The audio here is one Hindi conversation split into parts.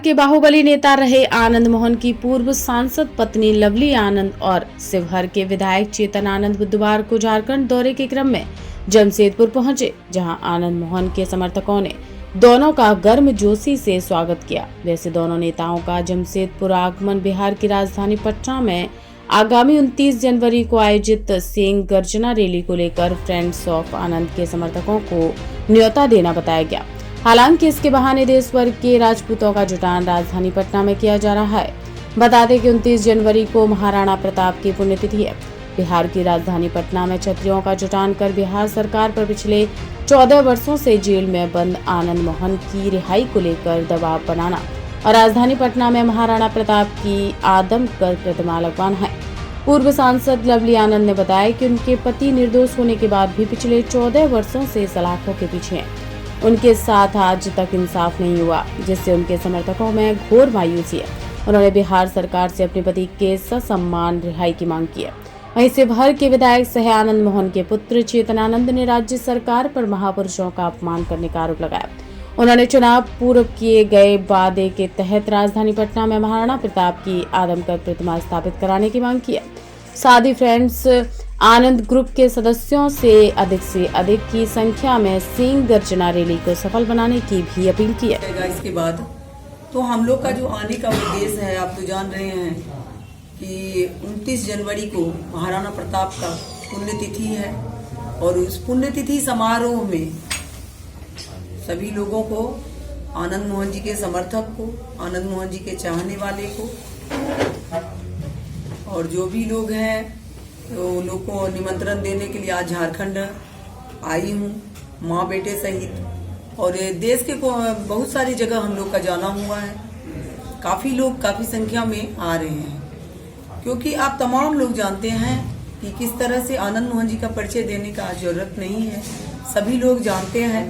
के बाहुबली नेता रहे आनंद मोहन की पूर्व सांसद पत्नी लवली आनंद और शिवहर के विधायक चेतन आनंद बुधवार को झारखंड दौरे के क्रम में जमशेदपुर पहुंचे, जहां आनंद मोहन के समर्थकों ने दोनों का गर्मजोशी से स्वागत किया। वैसे दोनों नेताओं का जमशेदपुर आगमन बिहार की राजधानी पटना में आगामी 29 जनवरी को आयोजित सिंह गर्जना रैली को लेकर फ्रेंड्स ऑफ आनंद के समर्थकों को न्योता देना बताया गया। हालांकि इसके बहाने देश भर के राजपूतों का जुटान राजधानी पटना में किया जा रहा है। बता दें कि 29 जनवरी को महाराणा प्रताप की पुण्यतिथि है। बिहार की राजधानी पटना में छत्रियों का जुटान कर बिहार सरकार पर पिछले 14 वर्षों से जेल में बंद आनंद मोहन की रिहाई को लेकर दबाव बनाना और राजधानी पटना में महाराणा प्रताप की आदमकद प्रतिमा लगवाना है। पूर्व सांसद लवली आनंद ने बताया कि उनके पति निर्दोष होने के बाद भी पिछले 14 वर्षों से सलाखों के पीछे हैं। उनके साथ आज तक इंसाफ नहीं हुआ, जिससे उनके समर्थकों में घोर मायूसी है। उन्होंने बिहार सरकार से अपने पति के ससम्मान रिहाई की मांग की है। वहीं शिवहर के विधायक सह आनंद मोहन के पुत्र चेतन आनंद ने राज्य सरकार पर महापुरुषों का अपमान करने का आरोप लगाया। उन्होंने चुनाव पूर्व किए गए वादे के तहत राजधानी पटना में महाराणा प्रताप की आदमकद प्रतिमा स्थापित कराने की मांग की है। साथ ही फ्रेंड्स आनंद ग्रुप के सदस्यों से अधिक की संख्या में सिंह गर्जना रैली को सफल बनाने की भी अपील की है। इसके बाद तो हम लोग का जो आने का उद्देश्य है, आप तो जान रहे हैं कि 29 जनवरी को महाराणा प्रताप का पुण्यतिथि है और उस पुण्यतिथि समारोह में सभी लोगों को, आनंद मोहन जी के समर्थक को, आनंद मोहन जी के चाहने वाले को और जो भी लोग हैं तो लोग को निमंत्रण देने के लिए आज झारखंड आई हूँ, माँ बेटे सहित। और देश के बहुत सारी जगह हम लोग का जाना हुआ है। काफ़ी लोग काफ़ी संख्या में आ रहे हैं, क्योंकि आप तमाम लोग जानते हैं कि किस तरह से आनंद मोहन जी का परिचय देने का जरूरत नहीं है। सभी लोग जानते हैं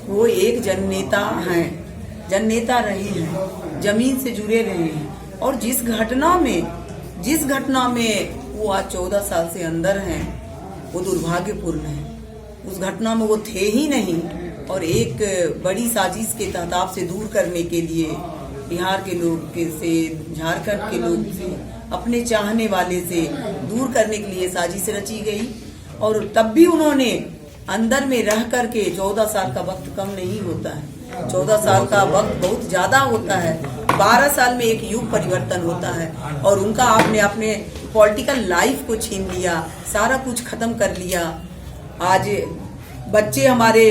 वो एक जननेता हैं, जननेता रहे हैं, जमीन से जुड़े रहे हैं। और जिस घटना में वो आज 14 साल से अंदर हैं, वो दुर्भाग्यपूर्ण है। उस घटना में वो थे ही नहीं और एक बड़ी साजिश के तहताब से दूर करने के लिए बिहार के लोग से, झारखंड के लोग से, अपने चाहने वाले से दूर करने के लिए साजिश रची गई। और तब भी उन्होंने अंदर में रह करके, 14 साल का वक्त कम नहीं होता है, 14 साल का वक्त बहुत ज्यादा होता है। 12 साल में एक युग परिवर्तन होता है और उनका आपने अपने पॉलिटिकल लाइफ को छीन लिया, सारा कुछ खत्म कर लिया। आज बच्चे हमारे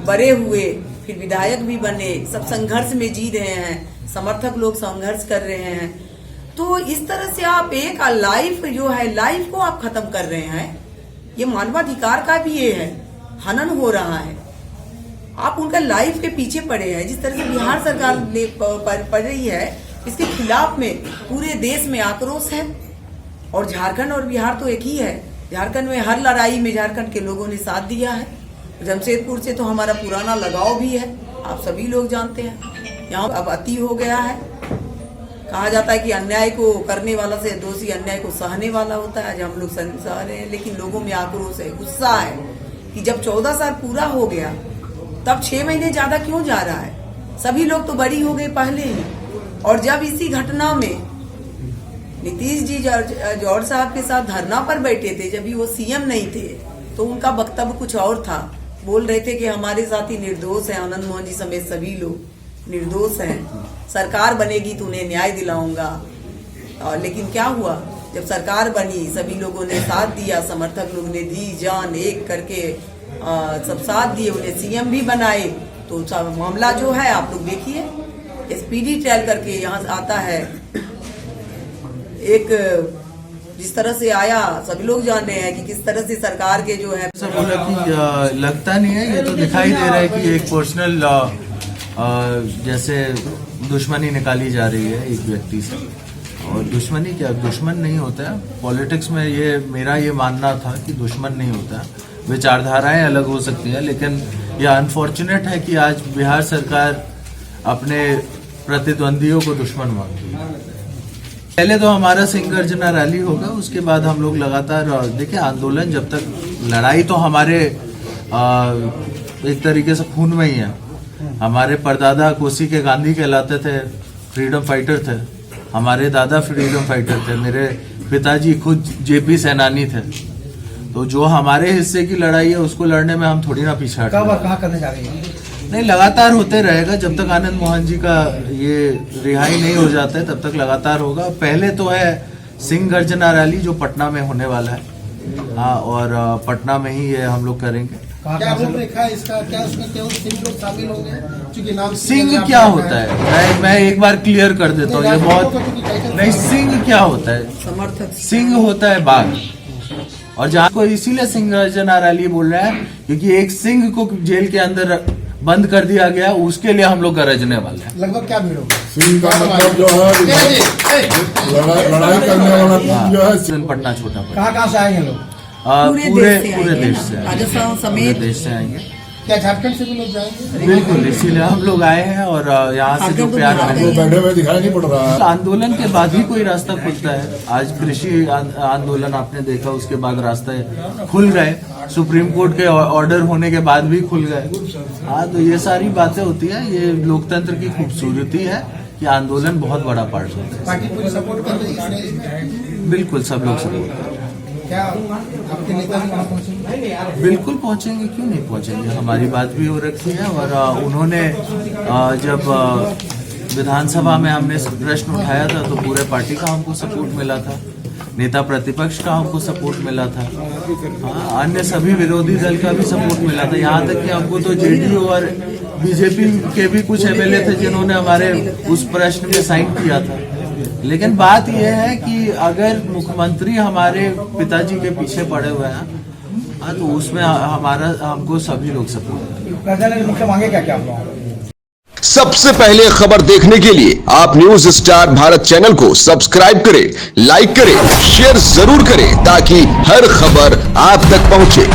बड़े हुए, फिर विधायक भी बने, सब संघर्ष में जी रहे हैं, समर्थक लोग संघर्ष कर रहे हैं। तो इस तरह से आप एक लाइफ जो है, लाइफ को आप खत्म कर रहे हैं। ये मानवाधिकार का भी ये है, हनन हो रहा है। आप उनका लाइफ के पीछे पड़े हैं। जिस तरह से बिहार सरकार पड़ रही है, इसके खिलाफ में पूरे देश में आक्रोश है। और झारखंड और बिहार तो एक ही है। झारखंड में हर लड़ाई में झारखंड के लोगों ने साथ दिया है। जमशेदपुर से तो हमारा पुराना लगाव भी है, आप सभी लोग जानते हैं। यहाँ अब अति हो गया है। कहा जाता है कि अन्याय को करने वाला से दोषी अन्याय को सहने वाला होता है। आज हम लोग सह रहे हैं, लेकिन लोगों में आक्रोश है, गुस्सा है कि जब 14 साल पूरा हो गया तब 6 महीने ज्यादा क्यों जा रहा है। सभी लोग तो बड़ी हो गए पहले ही। और जब इसी घटना में नीतीश जी जॉर्ज साहब के साथ धरना पर बैठे थे, जब भी वो सीएम नहीं थे, तो उनका वक्तव्य कुछ और था। बोल रहे थे कि हमारे साथी निर्दोष हैं, आनंद मोहन जी समेत सभी लोग निर्दोष हैं, सरकार बनेगी तो उन्हें न्याय दिलाऊंगा। और लेकिन क्या हुआ, जब सरकार बनी सभी लोगों ने साथ दिया, समर्थक लोग ने दी जान एक करके, सब साथ दिए, उन्हें सीएम भी बनाए। तो मामला जो है आप लोग देखिए, स्पीडी ट्रायल करके यहाँ आता है। एक जिस तरह से आया, सभी लोग जान रहे हैं कि किस तरह से सरकार के जो है बोला कि लगता नहीं है, ये तो दिखाई दे रहा है कि एक पर्सनल जैसे दुश्मनी निकाली जा रही है एक व्यक्ति से। और दुश्मनी क्या, दुश्मन नहीं होता है पॉलिटिक्स में। ये मेरा ये मानना था कि दुश्मन नहीं होता, विचारधाराएं अलग हो सकती है, लेकिन यह अनफॉर्चुनेट है कि आज बिहार सरकार अपने प्रतिद्वंदियों को दुश्मन मानती है। पहले तो हमारा सिंह गर्जना रैली होगा, उसके बाद हम लोग लगातार देखिए आंदोलन, जब तक लड़ाई तो हमारे एक तरीके से खून में ही है। हमारे परदादा कोसी के गांधी कहलाते थे, फ्रीडम फाइटर थे, हमारे दादा फ्रीडम फाइटर थे, मेरे पिताजी खुद जेपी सेनानी थे। तो जो हमारे हिस्से की लड़ाई है उसको लड़ने में हम थोड़ी ना पीछे हटेंगे। कब और कहाँ करने जा रही है? नहीं, लगातार होते रहेगा जब तक आनंद मोहन जी का ये रिहाई नहीं हो जाता है, तब तक लगातार होगा। पहले तो है सिंह गर्जना रैली जो पटना में होने वाला है। हाँ, और पटना में ही ये हम लोग करेंगे। क्या रूपरेखा है इसका? क्या उसमें केवल सिंह लोग शामिल होंगे? क्योंकि नाम सिंह क्या होता है, मैं एक बार क्लियर कर देता हूँ, ये बहुत नहीं। सिंह क्या होता है? समर्थक सिंह होता है बाघ, और जहाँ को इसीलिए सिंह गर्जना रैली बोल रहे हैं क्योंकि एक सिंह को जेल के अंदर बंद कर दिया गया, उसके लिए हम लोग गरजने वाले हैं। लगभग क्या भीड़ होगी? सिंह का मतलब जो है लड़ाई करने वाला जो है पटना छोटा पटना। कहाँ से आएंगे लोग? पूरे देश से आएंगे। राजस्थान पूरे समेत देश से आएंगे, क्या झारखंड से भी लोग जाएंगे? बिल्कुल, इसीलिए हम लोग आए हैं। और यहाँ से जो प्यार वो है, बैठे हुए दिखाई नहीं पड़ रहा है। आंदोलन के बाद ही कोई रास्ता खुलता है। आज कृषि आंदोलन आपने देखा, उसके बाद रास्ते खुल गए, सुप्रीम कोर्ट के ऑर्डर होने के बाद भी खुल गए। हाँ, तो ये सारी बातें होती है, ये लोकतंत्र की खूबसूरती है कि आंदोलन बहुत बड़ा पार्ट होता है। पार्टी पूरी सपोर्ट कर रही है? बिल्कुल, सब लोग सपोर्ट कर रहे हैं। क्या आपके नेता भी वहाँ पहुँचेंगे? बिल्कुल पहुंचेंगे, क्यों नहीं पहुंचेंगे। हमारी बात भी हो रखी है। और उन्होंने जब विधानसभा में हमने प्रश्न उठाया था तो पूरे पार्टी का हमको सपोर्ट मिला था, नेता प्रतिपक्ष का हमको सपोर्ट मिला था। हाँ, अन्य सभी विरोधी दल का भी सपोर्ट मिला था। यहाँ तक कि हमको तो जेडीयू और बीजेपी के भी कुछ एमएलए थे जिन्होंने हमारे उस प्रश्न में साइन किया था। लेकिन बात यह है कि अगर मुख्यमंत्री हमारे पिताजी के पीछे पड़े हुए हैं, हाँ, तो उसमें हमको सभी लोग सपोर्ट करें। मुख्य मांगे क्या क्या आप लोग? सबसे पहले खबर देखने के लिए आप न्यूज स्टार भारत चैनल को सब्सक्राइब करें, लाइक करें, शेयर जरूर करें ताकि हर खबर आप तक पहुंचे।